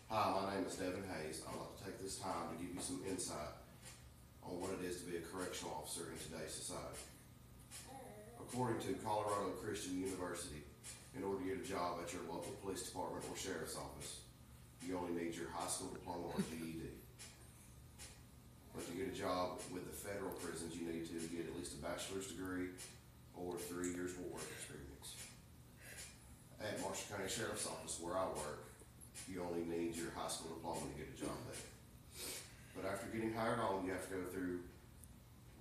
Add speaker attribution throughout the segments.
Speaker 1: Hi, my name is Devin. I'd like to take this time to give you some insight on what it is to be a correctional officer in today's society. According to Colorado Christian University, in order to get a job at your local police department or sheriff's office, you only need your high school diploma or GED. But to get a job with the federal prisons, you need to get at least a bachelor's degree or 3 years work experience. At Marshall County Sheriff's Office, where I work, you only need your high school diploma to get a job there. But after getting hired on, you have to go through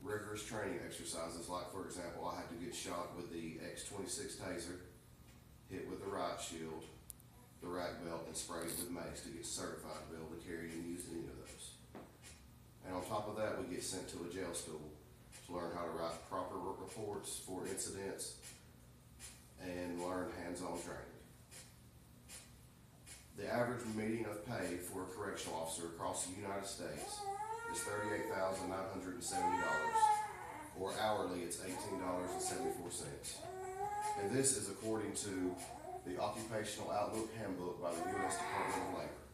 Speaker 1: rigorous training exercises. Like, for example, I had to get shot with the X-26 taser, hit with the riot shield, the rack belt, and sprayed with mace to get certified to be able to carry and use any of those. And on top of that, we get sent to a jail school to learn how to write proper reports for incidents and learn hands-on training. The average median of pay for a correctional officer across the United States is $38,970, or hourly it's $18.74. And this is according to the Occupational Outlook Handbook by the U.S. Department of Labor.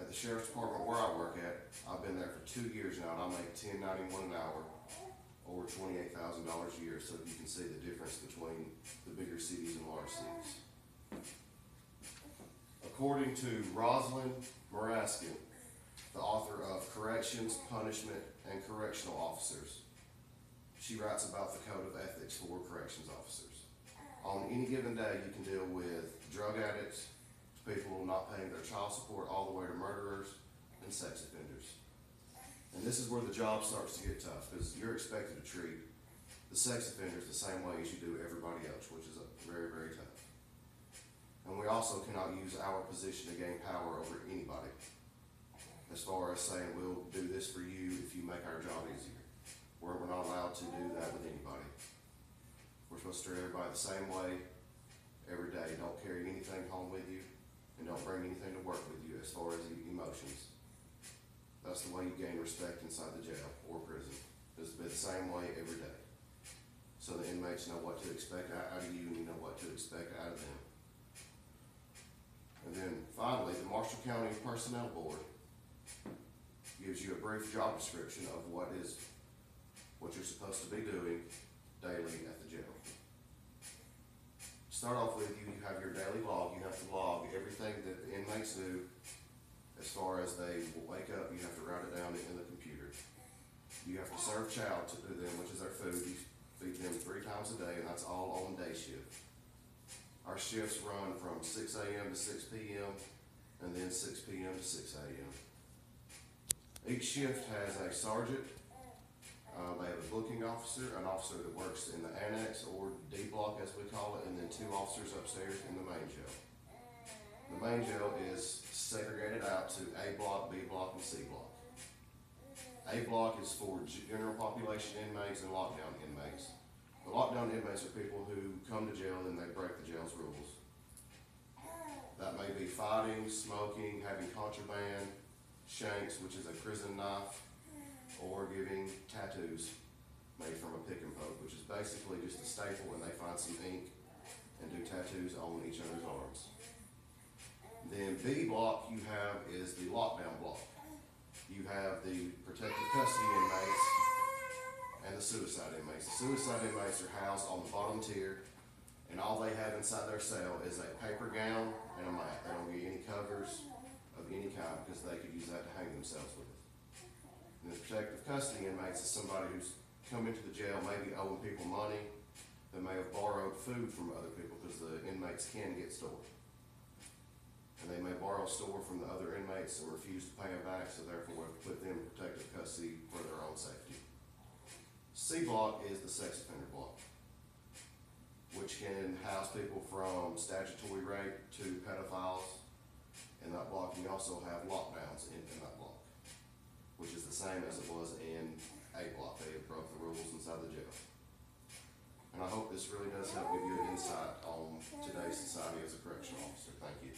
Speaker 1: At the Sheriff's Department where I work at, I've been there for 2 years now, and I make $10.91 an hour, or $28,000 a year, so you can see the difference between the bigger cities and large cities. According to Rosalind Maraskin, the author of Corrections, Punishment, and Correctional Officers, she writes about the code of ethics for corrections officers. On any given day, you can deal with drug addicts, people not paying their child support, all the way to murderers and sex offenders. And this is where the job starts to get tough, because you're expected to treat the sex offenders the same way as you do everybody else, which is very, very tough. And we also cannot use our position to gain power over anybody, as far as saying we'll do this for you if you make our job easier. We're not allowed to do that with anybody. We're supposed to treat everybody the same way every day. Don't carry anything home with you, and don't bring anything to work with you as far as emotions. That's the way you gain respect inside the jail or prison. It's the same way every day. So the inmates know what to expect out of you, and you know what to expect out of them. And then finally, the Marshall County Personnel Board gives you a brief job description of what you're supposed to be doing daily at the jail. Start off with, you have your daily log. You have to log everything that the inmates do. As far as they wake up, you have to write it down in the computer. You have to serve chow to them, which is their food. You feed them 3 times a day, and that's all on day shift. Our shifts run from 6 a.m. to 6 p.m. and then 6 p.m. to 6 a.m. Each shift has a sergeant. They have a booking officer, an officer that works in the annex or D block as we call it, and then 2 officers upstairs in the main jail. The main jail is segregated out to A block, B block, and C block. A block is for general population inmates and lockdown inmates. The lockdown inmates are people who come to jail and they break the jail's rules. That may be fighting, smoking, having contraband, shanks, which is a prison knife, or giving tattoos made from a pick and poke, which is basically just a staple, and they find some ink and do tattoos on each other's arms. Then B block you have is the lockdown block. You have the protective custody inmates and the suicide inmates. The suicide inmates are housed on the bottom tier, and all they have inside their cell is a paper gown and a mat. They don't get any covers of any kind, because they could use that to hang themselves with. And the protective custody inmates is somebody who's come into the jail maybe owing people money. They may have borrowed food from other people, because the inmates can get stored. And they may borrow store from the other inmates and refuse to pay them back, so therefore we put them in protective custody for their own safety. C block is the sex offender block, which can house people from statutory rape to pedophiles. In that block, you also have lockdowns in that block, which is the same as it was in A block. They have broke the rules inside the jail. And I hope this really does help give you an insight on today's society as a correctional officer. Thank you.